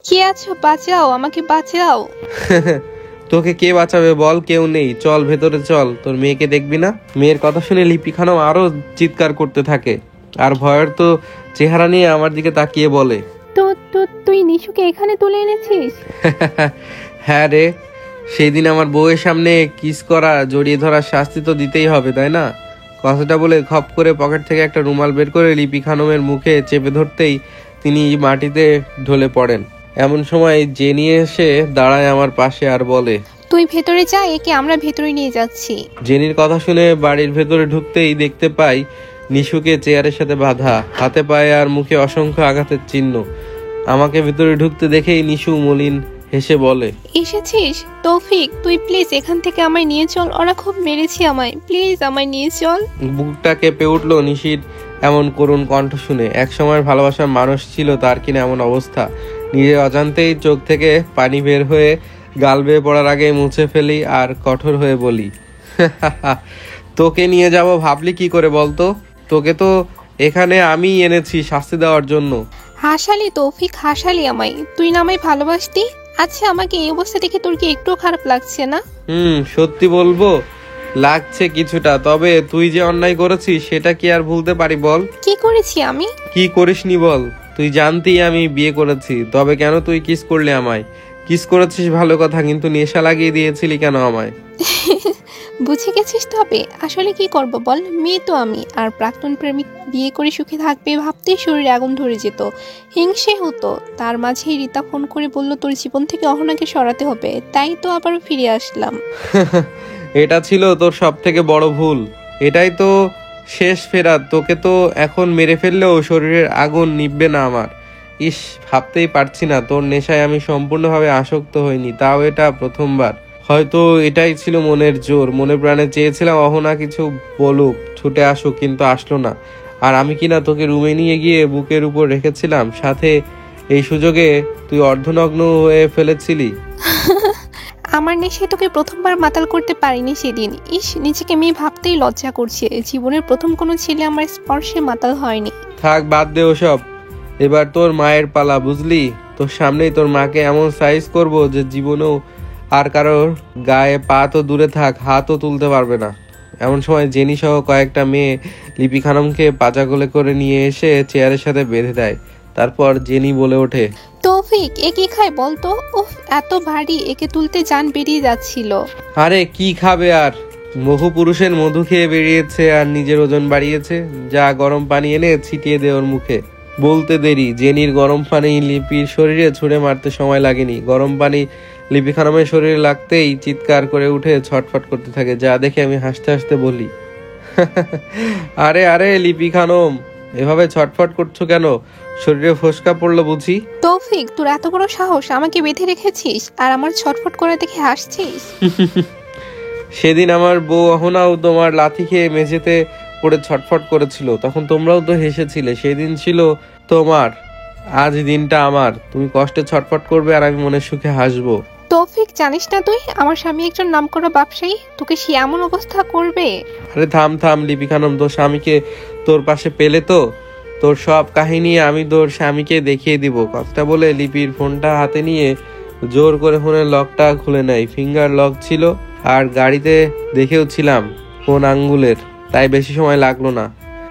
কে আছো? বাঁচাও, আমাকে বাঁচাও। তোকে কে বাঁচাবে বল? কেউ নেই, চল ভেতরে চল। তোর মেয়েকে দেখবি না? মেয়ের কথা শুনে লিপি খানম আরো চিৎকার করতে থাকে আর ভয়ের তো চেহারা নিয়ে আমার দিকে তাকিয়ে বলে, তো তো তুই নিশুকে এখানে তুলে এনেছিস? হ্যাঁ রে, সেই দিন আমার বউয়ের সামনে কিস করা, জড়িয়ে ধরার শাস্তি তো দিতেই হবে, তাই না? কথাটা বলে খপ করে পকেট থেকে একটা রুমাল বের করে লিপি খানমের মুখে চেপে ধরতেই তিনি মাটিতে ঢলে পড়েন। এমন সময় জেনি এসে দাঁড়ায় আমার পাশে আর বলে, তুই ভেতরে যা, একে আমরা ভেতরে নিয়ে যাচ্ছি। জেনির কথা শুনে বাড়ির ভেতরে ঢুকতেই দেখতে পাই নিশুকে চেয়ারের সাথে বাঁধা, হাতে পায়ে আর মুখে অসংখ্য আঘাতের চিহ্ন। আমাকে ভেতরে ঢুকতে দেখেই নিশু মলিন হেসে বলে, এসেছিস তৌফিক? তুই প্লিজ এখান থেকে আমায় নিয়ে চল, ওরা খুব মেরেছে আমায়, প্লিজ আমায় নিয়ে চল। বুকটা কেঁপে উঠলো নিশির এমন করুণ কণ্ঠ শুনে। একসময় ভালোবাসার মানুষ ছিল, তার কিনা এমন অবস্থা। নিজের অজান্তেই চোখ থেকে পানি বের হয়ে গাল বেয়ে পড়ার আগে মুছে ফেলি আর কঠোর হয়ে বলি, তোকে নিয়ে যাব ভাবলি কি করে বলতো? তোকে তো এখানে আমি এনেছি শাস্তি দেওয়ার জন্য। হাসালি তৌফিক, হাসালি আমায়। তুই না আমায় ভালোবাসতি। আচ্ছা, আমাকে এই অবস্থা দেখে তোর কি একটু খারাপ লাগছে না? সত্যি বলবো, লাগছে কিছুটা। তবে তুই যে অন্যায় করেছিস সেটা কি আর ভুলতে পারি বল? কি করেছি আমি? কি করিসনি বল? তুই জানতি আমি বিয়ে করেছি, তবে কেন তুই কিস করলি আমায়? কিস করেছিস ভালো কথা, কিন্তু নেশা লাগিয়ে দিয়েছিলি কেন আমায়? বুঝে গেছিস? তবে আসলে কি করব বল? মেয়ে তো আমি, আর প্রাক্তন প্রেমিক বিয়ে করে সুখে থাকবে ভাবতেই শরীরে আগুন ধরে যেত, হিংসে হতো। তার মাঝেই রিতা ফোন করে বলল তোর জীবন থেকে অহনাকে সরাতে হবে, তাই তো আবারও ফিরে আসলাম। এটা ছিল তোর সব থেকে বড় ভুল। এটাই তো শেষ ফেরাত। তোকে তো এখন মেরে ফেললেও শরীরের আগুন নিভবে না আমার। ইস, ভাবতেই পারছি না তোর নেশায় আমি সম্পূর্ণভাবে আসক্ত হইনি, তাও এটা প্রথমবার। হয়তো এটাই ছিল মনের জোর। মনে প্রাণে চেয়েছিলাম অহনা কিছু বলুক, ছুটে আসুক, কিন্তু আসলো না। আর আমি কিনা তোকে রুমে নিয়ে গিয়ে বুকের উপর রেখেছিলাম, সাথে এই সুযোগে তুই অর্ধনগ্ন হয়ে ফেলেছিলি। আমার নেশায় তোকে প্রথমবার মাতাল করতে পারিনি সেদিন। ইস, নিজেকে মেয়ে ভাবতেই লজ্জা করছে। জীবনের প্রথম কোনো ছেলে আমার স্পর্শে মাতাল হয়নি। থাক, বাদ দে ওসব। এবার তোর মায়ের পালা, বুঝলি? তোর সামনেই তোর মাকে এমন সাইজ করব যে জীবনেও আর কারোর গায়ে পা তো দূরে থাক, হাতও তুলতে পারবে না। এমন সময় জেনি সহ কয়েকটা মেয়ে লিপি খানমকে পাজা কোলে করে নিয়ে এসে চেয়ারের সাথে বেঁধে দেয়। তারপর জেনি বলে ওঠে, তৌফিক, এ কি খায় বলতো? উফ, এত ভারী, একে তুলতে জান বেরিয়ে যাচ্ছিল। আরে কি খাবে আর? বহু পুরুষের মধু খেয়ে বেরিয়েছে আর নিজের ওজন বাড়িয়েছে। যা, গরম পানি এনে ছিটিয়ে দে ওর মুখে। বলতে দেরি, জেনির গরম পানি লিপির শরীরে ছুঁড়ে মারতে সময় লাগেনি। গরম পানি লিপি খানমের শরীরে লাগতেই চিৎকার করে উঠে ছটফট করতে থাকে, যা দেখে আমি হাসতে হাসতে বলি, আরে আরে লিপি খানম, এভাবে ছটফট করছো কেন? শরীরে ফোসকা পড়লো বুঝি? তৌফিক, তোর এত বড় সাহস, আমাকে বেঁধে রেখেছিস আর আমার ছটফট করা দেখে হাসছিস? সেদিন আমার বউ অহনাও তোমার লাথি খেয়ে মেঝেতে পড়ে ছটফট করেছিল, তখন তোমরাও তো হেসেছিলে। সেদিন ছিল তোমার, আজ দিনটা আমার। তুমি কষ্টে ছটফট করবে আর আমি মনের সুখে হাসবো। তৌফিক, জানিস না তুই আমার স্বামী একজন নামকরা ব্যবসায়ী, তোকে সে এমন অবস্থা করবে? আরে থাম থাম লিপি খানম, তোর স্বামীকে তোর পাশে পেলে তো তোর সব কাহিনী আমি তোর স্বামীকে দেখিয়ে দিব। কথাটা বলে লিপির ফোনটা হাতে নিয়ে জোর করে ফোনের লকটা খুলে নেয়। ফিঙ্গার লক ছিল আর গাড়িতে দেখেও ছিলাম ফোন আঙ্গুলের, তাই বেশি সময় লাগলো না।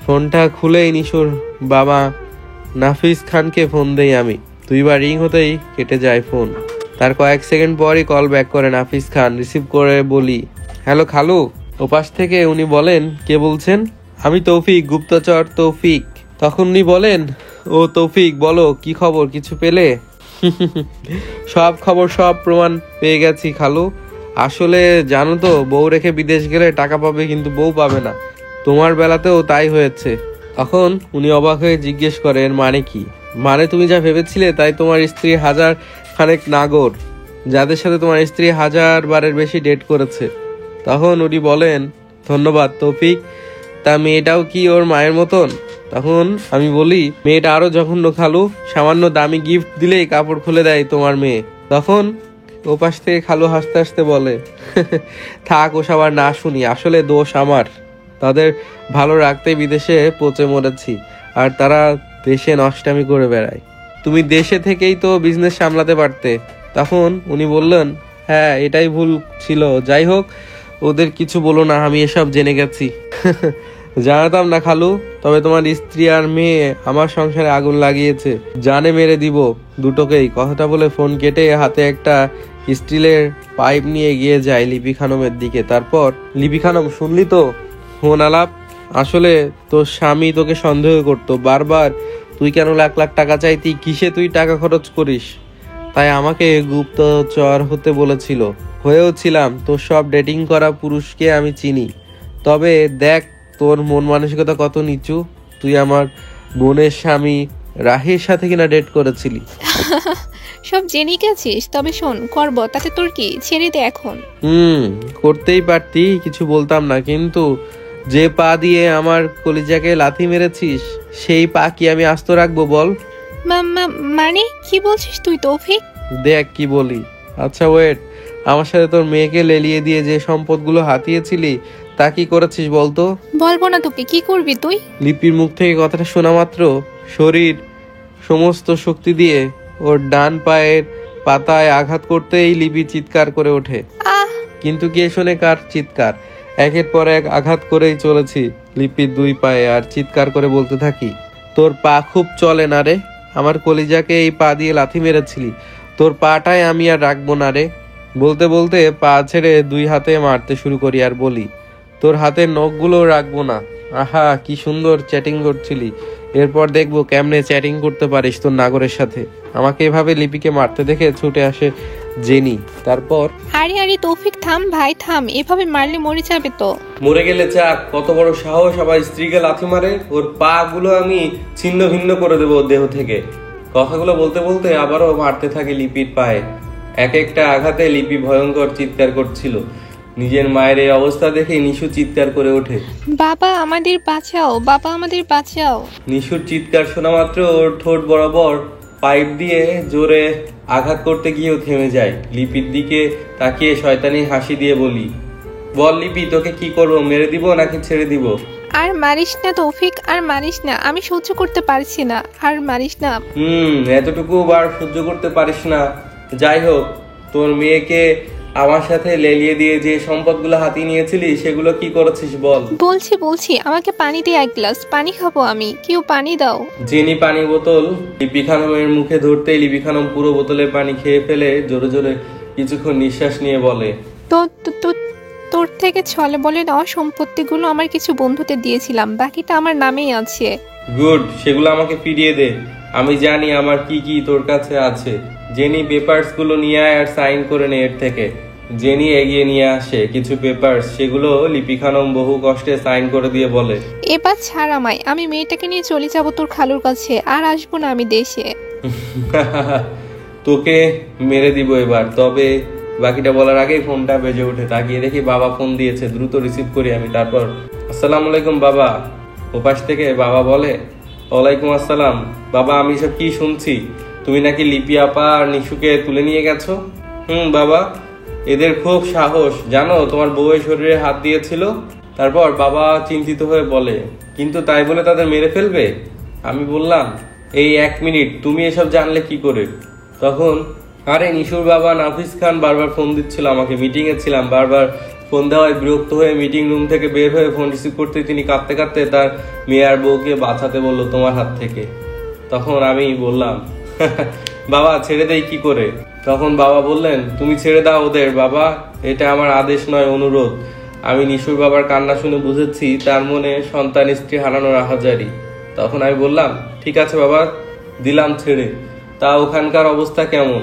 ফোনটা খুলেই নিশুর বাবা নাফিস খানকে ফোন দেই আমি। 2 বার রিং হতেই কেটে যায় ফোন। তার কয়েক সেকেন্ড পরই কল ব্যাক করে নাফিস খান। রিসিভ করে বলি, হ্যালো খালু। ওপাশ থেকে উনি বলেন, কে বলছেন? আমি তৌফিক, গুপ্তচর তৌফিক। তখন উনি বলেন, ও তৌফিক বলো, কি খবর, কিছু পেলে? সব খবর, সব প্রমাণ পেয়ে গেছি খালু। আসলে জানো তো, বউ রেখে বিদেশ গেলে টাকা পাবে কিন্তু বউ পাবে না। তোমার বেলাতেও তাই হয়েছে। তখন উনি অবাক হয়ে জিজ্ঞেস করে, এর মানে কি? মানে তুমি যা ভেবেছিলে তাই তোমার স্ত্রী 1000 খানেক নাগর, যাদের সাথে তোমার স্ত্রী 1000 বারের বেশি ডেট করেছে। তখন উনি বলেন, ধন্যবাদ তৌফিক। তা মেয়েটাও কি ওর মায়ের মতন? তখন আমি বলি, মেয়েটা আরো জঘন্য খালু, সামান্য দামি গিফট দিলেই কাপড় খুলে দেয় তোমার মেয়ে। তখন ওপাশ থেকে খালু হাসতে হাসতে বলে, থাক ওসব আর না শুনি, আসলে দোষ আমার। তাদের ভালো রাখতে বিদেশে পচে মরেছি আর তারা দেশে নষ্টামি করে বেড়ায়। তুমি দেশে থেকেই তো বিজনেস সামলাতে পারতে। তখন উনি বললেন, হ্যাঁ এটাই ভুল ছিল, যাই হোক ওদের কিছু বলো না, আমি এসব জেনে গেছি। জানাতাম না খালু, তবে তোমার স্ত্রী আর মেয়ে আমার সংসারে আগুন লাগিয়েছে, জানে মেরে দিব দুটোকেই। কথাটা বলে ফোন কেটে হাতে একটা স্টিলের পাইপ নিয়ে এগিয়ে যায় লিপি খানমের দিকে। তারপর, লিপি খানম শুনলি তো ফোন আলাপ? আসলে তোর স্বামী তোকে সন্দেহ করতো বারবার, তুই কেন লাখ লাখ টাকা চাইতি, কিসে তুই টাকা খরচ করিস, তাই আমাকে গুপ্তচর হতে বলেছিল। হয়েও ছিলাম। তোর সব ডেটিং করা পুরুষকে আমি চিনি। তবে দেখ তোর মন মানসিকতা কত নিচু। তুই আমার বোনের স্বামী রাহির সাথে কিনা ডেট করেছিলি। সব জেনে গেছিস? তবে শোন, করব তাতে তোর কি, ছেড়ে দে এখন। করতেই পারতি, কিছু বলতাম না, কিন্তু যে পা দিয়ে আমার কলিজাকে লাথি মেরেছিস সেই পা কি আমি আস্ত রাখবো বল? মানে কি বলছিস তুই তৌফিক? দেখ কি বলি। আচ্ছা ওয়েট, আমার সাথে তোর মেয়েকে লেলিয়ে দিয়ে যে সম্পদগুলো হাতিয়েছিলি তা কি করেছিস বলতো? বলবো না তোকে, কি করবি তুই? লিপির মুখ থেকে কথাটা শোনা মাত্র শরীর সমস্ত শক্তি দিয়ে ওর ডান পায়ের পাতায় আঘাত করতেই লিপি চিৎকার করে ওঠে। কিন্তু কে শোনে কার চিৎকার? একের পর এক আঘাত করেই চলেছি লিপির দুই পায়ে, আর চিৎকার করে বলতে থাকি, তোর পা খুব চলে না রে, আমার কলিজাকে এই পা দিয়ে লাথি মেরেছিলি, তোর পাটাই আমি আর রাখবো না রে। বলতে বলতে পা ছেড়ে দুই হাতে মারতে শুরু করি আর বলি, তোর হাতের নখগুলো রাখবো না। আহা কি সুন্দর চ্যাটিং করছিলি, এরপর দেখবো কেমনে চ্যাটিং করতে পারিস তোর নাগরের সাথে। আমাকে এভাবে লিপিকে মারতে দেখে ছুটে আসে জেনি। তারপর, আরে তৌফিক থাম ভাই থাম, এভাবে মারলে মরে যাবে তো। মরে গেলে চাক, কত বড় সাহস আবার স্ত্রীকে লাথি মারে, ওর পা গুলো আমি ছিন্ন ভিন্ন করে দেবো দেহ থেকে। কথাগুলো বলতে বলতে আবারও মারতে থাকে লিপির পায়ে। এক একটা আঘাতে লিপি ভয়ঙ্কর চিৎকার করছিল। নিজের মায়ের এই অবস্থা দেখে নিশু চিৎকার করে ওঠে, বাবা আমাদের বাঁচাও, বাবা আমাদের বাঁচাও। নিশুর চিৎকার শোনা মাত্র ওর ঠোঁট বরাবর পাইপ দিয়ে জোরে আঘাত করতে গিয়েও থেমে যায়। লিপির দিকে তাকিয়ে শয়তানি হাসি দিয়ে বলি, বল লিপি, তোকে কি করবো, মেরে দিব নাকি ছেড়ে দিব? আর মারিস না তৌফিক, আর মারিস না, আমি সহ্য করতে পারছি না, আর মারিস না। এতটুকু বার সহ্য করতে পারিস না? যাই হোক, তোর মেয়েকে আমার সাথে লেলিয়ে দিয়ে যে সম্পদগুলো হাতিয়ে নিয়েছিলি সেগুলো কি করেছিস বল? বলছি আমাকে পানি দে, এক গ্লাস পানি খাবো আমি, কেউ পানি দাও। জেনি পানি বোতল লিপি খানমের মুখে ধরতেই লিপি খানম পুরো বোতলে পানি খেয়ে ফেলে জোরে জোরে কিছুক্ষণ নিঃশ্বাস নিয়ে বলে, তোর থেকে ছলে বলে নেওয়া সম্পত্তিগুলো আমার কিছু বন্ধুদের দিয়েছিলাম, বাকিটা আমার নামেই আছে। গুড, সেগুলো আমাকে ফিরিয়ে দে, আমি জানি আমার কি কি তোর কাছে আছে। জেনি পেপারস গুলো নিয়ে আয় আর সাইন করে নে এর থেকে। জেনি এগিয়ে নিয়ে আসে কিছু পেপারস, সেগুলো লিপি খানম বহু কষ্টে সাইন করে দিয়ে বলে, এবার ছাড় আমায়, আমি মেয়েটাকে নিয়ে চলে যাব তোর খালুর কাছে, আর আসবো না আমি দেশে। তোকে মেরে দিব এবার। তবে বাকিটা বলার আগেই ফোনটা বেজে ওঠে। তাকিয়ে দেখি বাবা ফোন দিয়েছে, দ্রুত রিসিভ করি আমি। তারপর, আসসালামু আলাইকুম বাবা। ওপাশ থেকে বাবা বলে, ওয়ালাইকুম আসসালাম। বাবা, আমি সব কি শুনছি, তুমি নাকি লিপি আপা আর নিশুকে তুলে নিয়ে গেছো? বাবা, এদের খুব সাহস জানো, তোমার বউয়ের শরীরে হাত দিয়েছিল। তারপর বাবা চিন্তিত হয়ে বলে, কিন্তু তাই বলে তাদের মেরে ফেলবে? আমি বললাম, এই 1 মিনিট, তুমি এসব জানলে কি করে? তখন, আরে নিশুর বাবা নাফিস খান বারবার ফোন দিচ্ছিল আমাকে, মিটিং এ ছিলাম, বারবার ফোন দেওয়ায় বিরক্ত হয়ে মিটিং রুম থেকে বের হয়ে ফোন রিসিভ করতে তিনি কাঁদতে কাঁদতে তার মেয়ে আর বউকে বাঁচাতে বললো তোমার হাত থেকে। তখন আমি বললাম, বাবা ছেড়ে দেই কি করে? তখন বাবা বললেন, তুমি ছেড়ে দাও ওদের বাবা, এটা আমার আদেশ নয়, অনুরোধ। আমি নিশুর বাবার কান্না শুনে বুঝেছি তার মনে সন্তান স্ত্রী হারানোর আহাজারি। তখন আমি বললাম, ঠিক আছে বাবা, দিলাম ছেড়ে, তা ওখানকার অবস্থা কেমন?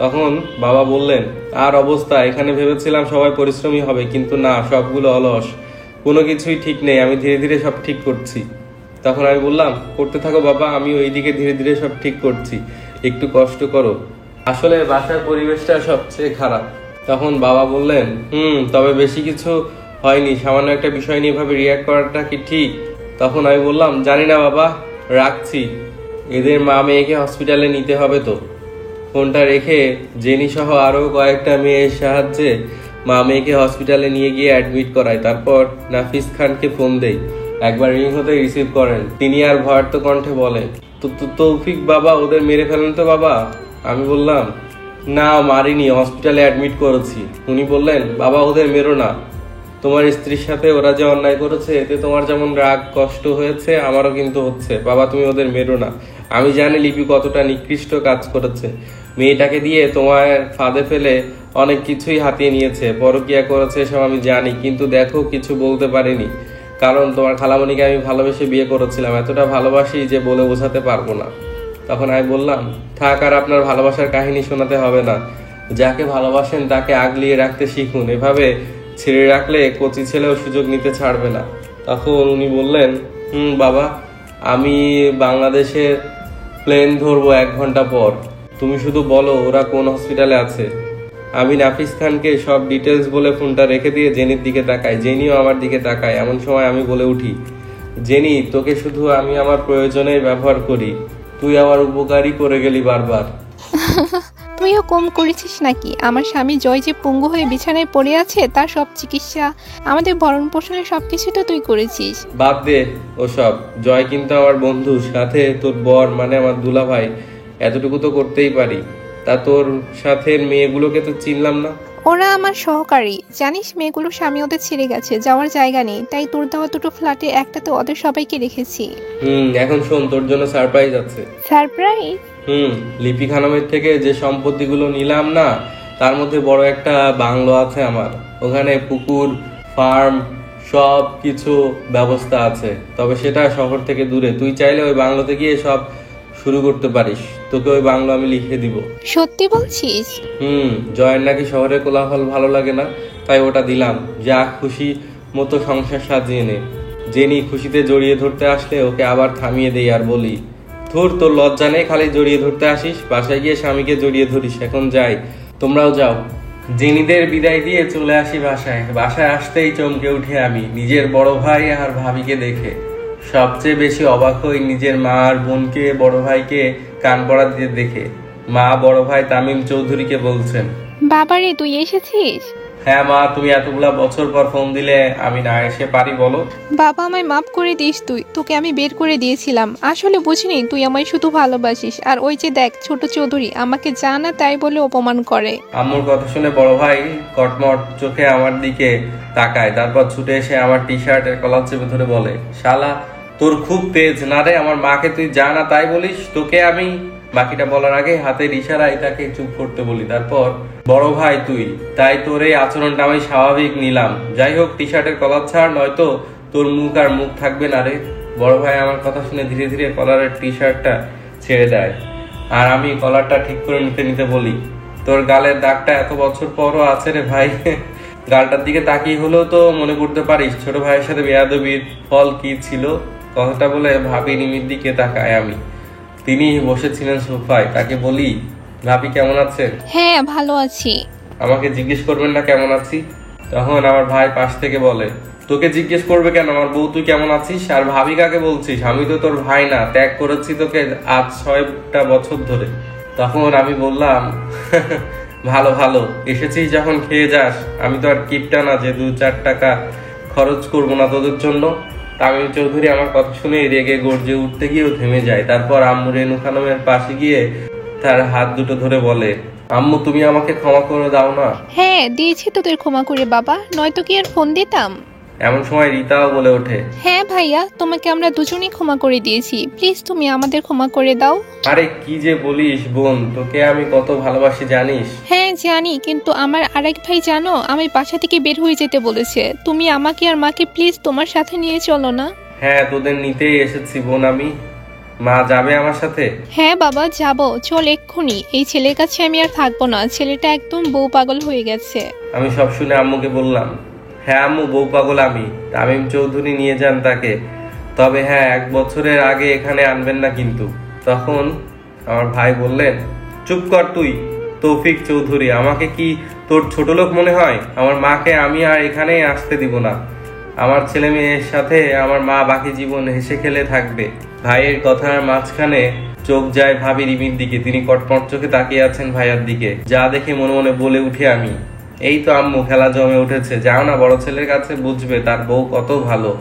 তখন বাবা বললেন, আর অবস্থা, এখানে ভেবেছিলাম সবাই পরিশ্রমী হবে, কিন্তু না, সবগুলো অলস, কোনো কিছুই ঠিক নেই, আমি ধীরে ধীরে সব ঠিক করছি। তখন আমি বললাম, করতে থাকো বাবা, আমি ওইদিকে ধীরে ধীরে সব ঠিক করছি, একটু কষ্ট করো, আসলে বাসার পরিবেশটা সবচেয়ে খারাপ। তখন বাবা বললেন, তবে বেশি কিছু হয়নি, সামান্য একটা বিষয় নিয়ে এভাবে রিয়াক্ট করাটা কি ঠিক? তখন আমি বললাম, জানি না বাবা, রাখছি, এদের মা মেয়েকে হসপিটালে নিতে হবে তো। ফোনটা রেখে জেনি সহ আরো কয়েকটা মেয়ের সাহায্যে মা মেয়েকে হসপিটালে নিয়ে গিয়ে অ্যাডমিট করায়। তারপর নাফিস খানকে ফোন দেই, একবার রিং হতে রিসিভ করেন। তিনি আর ভয়ার্ত কণ্ঠে বলে, তৌফিক বাবা ওদের মেরে ফেলেন তো বাবা। আমি বললাম না মারিনি, হসপিটালে অ্যাডমিট করেছি। উনি বললেন বাবা ওদের মেরো না, তোমার স্ত্রীর সাথে ওরা যে অন্যায় করেছে এতে তোমার যেমন রাগ কষ্ট হয়েছে আমারও কিন্তু হচ্ছে, বাবা তুমি ওদের মেরো না। আমি জানি লিপি কতটা নিকৃষ্ট কাজ করেছে, মেয়েটাকে দিয়ে তোমার ফাঁদে ফেলে অনেক কিছুই হাতিয়ে নিয়েছে, পরকিয়া করেছে সব আমি জানি, কিন্তু দেখো কিছু বলতে পারিনি, কারণ তোমার খালামণিকে আমি ভালোবেসে বিয়ে করেছিলাম, এতটা ভালোবাসি যে বলে বোঝাতে পারবো না। তখন আমি বললাম থাক আর আপনার ভালোবাসার কাহিনী শোনাতে হবে না, যাকে ভালোবাসেন তাকে আগলিয়ে রাখতে শিখুন, এভাবে ছেড়ে রাখলে কচি ছেলেও সুযোগ নিতে ছাড়বে না। তখন উনি বললেন বাবা আমি বাংলাদেশের প্লেন ধরবো 1 ঘন্টা পর, তুমি শুধু বলো ওরা কোন হসপিটালে আছে। আমি নাফিস খানকে সব ডিটেলস বলে ফোনটা রেখে দিয়ে জেনির দিকে তাকাই, জেনিও আমার দিকে তাকায়। এমন সময় আমি বলে উঠি জেনি তোকে শুধু আমি আমার প্রয়োজনে ব্যবহার করি, তুই আমার উপকারই করে গেলি বারবার। তুইও কম করেছিস নাকি? আমার স্বামী জয় যে পঙ্গু হয়ে বিছানায় পড়ে আছে তার সব চিকিৎসা, আমাদের ভরণ পোষণের সবকিছু তো তুই করেছিস। বাদ দে ওসব, জয় কিন্তু আমার বন্ধু, সাথে তোর বর মানে আমার দুলা ভাই, এতটুকু তো করতেই পারি। তা তোর সাথে মেয়েগুলোকে তো চিনলাম না। ওরা আমার সহকারী, জানিস মেয়েগুলো স্বামী ওদের ছেড়ে গেছে, যাওয়ার জায়গা নেই, তাই তোর দেওয়া দুটো ফ্ল্যাটে একটাতে ওদের সবাইকে রেখেছি। এখন শোন তোর জন্য সারপ্রাইজ আছে। সারপ্রাইজ? লিপি খানমের থেকে যে সম্পত্তিগুলো নিলাম না তার মধ্যে বড় একটা বাংলো আছে আমার, ওখানে পুকুর ফার্ম সব কিছু ব্যবস্থা আছে, তবে সেটা শহর থেকে দূরে। তুই চাইলে ওই বাংলোতে গিয়ে সব শুরু করতে পারিস, তোকে ওই বাংলো আমি লিখে দিব। সত্যি বলছিস? জয়ের নাকি শহরের কোলাহল ভালো লাগে না, তাই ওটা দিলাম, যা খুশি মতো সংসার সাজিয়ে নে। জেনি খুশিতে জড়িয়ে ধরতে আসলে ওকে আবার থামিয়ে দেই আর বলি ধুর তোর লজ্জা নেই, খালি জড়িয়ে ধরতে আসিস, বাসায় গিয়ে স্বামীকে জড়িয়ে ধরিস। এখন যাই, তোমরাও যাও। জেনিদের বিদায় দিয়ে চলে আসি বাসায়। বাসায় আসতেই চমকে উঠে আমি নিজের বড় ভাই আর ভাবিকে দেখে। সবচেয়ে বেশি অবাক হই নিজের মা আর বোনকে বড় ভাইকে কান পড়া দিতে দেখে। মা বড় ভাই তামিম চৌধুরীকে বলছেন, বাবারে তুই এসেছিস? হ্যাঁ মা, তুমি এতগুলা বছর পর ফোন দিলে, আমি না এসে পারি বলো? বাবা আমায় মাফ করে দিস, তোকে আমি বের করে দিয়েছিলাম, আসলে বুঝিনি তুই আমায় শুধু ভালোবাসিস। আর ওই যে দেখ ছোট চৌধুরী আমাকে জানা তাই বলে অপমান করে। আম্মুর কথা শুনে বড় ভাই কটমট চোখে আমার দিকে তাকায়, তারপর ছুটে এসে আমার টি শার্টের কলার চেপে ধরে বলে, শালা তোর খুব তেজ না রে, আমার মাকে তুই জানা তাই বলিস? তোকে আমি বাকিটা বলার আগে হাতের ইশারায় তাকে চুপ করতে বলি। তারপর বড় ভাই তুই, তাই তোর এই আচরণটা আমি স্বাভাবিক নিলাম, যাই হোক টি শার্টের কলার ছাড়, নয়তো তোর মুখ আর মুখ থাকবে না রে। বড় ভাই আমার কথা শুনে ধীরে ধীরে কলারের টি শার্টটা ছেড়ে দেয়, আর আমি কলারটা ঠিক করে নিতে নিতে বলি, তোর গালের দাগটা এত বছর পরও আছে রে ভাই। গালটার দিকে তাকিয়ে হলেও তো মনে করতে পারিস ছোট ভাইয়ের সাথে বেয়াদবির ফল কি ছিল। কথাটা বলে ভাবি নিমির দিকে তাকায় আমি, তিনি বসেছিলেন সোফায়। তাকে বলি, ভাবি কেমন আছেন? হ্যাঁ ভালো আছি। আমাকে জিজ্ঞেস করবেন না কেমন আছি? তখন আমার ভাই পাশ থেকে বলে, তোকে জিজ্ঞেস করবে কেন আমার বউ, তুই কেমন আছিস? আর ভাবি কাকে বলছিস? আমি তো তোর ভাই না, ত্যাগ করেছি তোকে আজ 6টা বছর ধরে। তখন আমি বললাম, ভালো ভালো, এসেছিস যখন খেয়ে যাস, আমি তো আর কিপটা না যে 2-4 টাকা খরচ করবো না তোদের জন্য। তামিম চৌধুরী আমার কথা শুনে রেগে গর্জে উঠতে গিয়েও থেমে যায়। তারপর আম্মু রেনু খানমের পাশে গিয়ে তার হাত দুটো ধরে বলে, আম্মু তুমি আমাকে ক্ষমা করে দাও না। হ্যাঁ দিয়েছি তোদের ক্ষমা করে বাবা, নয়তো কি আর ফোন দিতাম। এমন সময় রিতাও বলে ওঠে, হ্যাঁ ভাইয়া তোমাকে আমরা দুজনেই ক্ষমা করে দিয়েছি, প্লিজ তুমি আমাদের ক্ষমা করে দাও। আরে কি যে বলিস বোন, তোকে আমি কত ভালোবাসি জানিস? হ্যাঁ জানি, কিন্তু আমার আরেক ভাই জানো আমি বাসা থেকে বের হয়ে যেতে বলেছে, তুমি আমাকে আর মাকে প্লিজ তোমার সাথে নিয়ে চলো না। হ্যাঁ তোদের নিতেই এসেছি বোন আমি। মা যাবে আমার সাথে? হ্যাঁ বাবা যাব, চল এক্ষুনি, এই ছেলের কাছে আমি আর থাকবো না, ছেলেটা একদম বউ পাগল হয়ে গেছে। আমি সব শুনে আম্মুকে বললাম, হ্যাঁ আম্মু বউ পাগল আমি, তামিম চৌধুরী নিয়ে যান তাকে, তবে হ্যাঁ 1 বছরের আগে এখানে আনবেন না কিন্তু। তখন আমার ভাই বললেন, চুপ কর তুই তৌফিক চৌধুরী, আমাকে কি তোর ছোট লোক মনে হয়? আমার মাকে আমি আর এখানেই আসতে দিব না, আমার ছেলে মেয়ের সাথে আমার মা বাকি জীবন হেসে খেলে থাকবে। ভাইয়ের কথার মাঝখানে চোখ যায় ভাবি রিমির দিকে, তিনি কটমট চোখে তাকিয়ে আছেন ভাইয়ার দিকে, যা দেখে মনে মনে বলে উঠি আমি, এই তো আম্মু খেলা জমে উঠেছে, যাও না বড় ছেলের কাছে, বুঝবে তার বউ কত ভালো।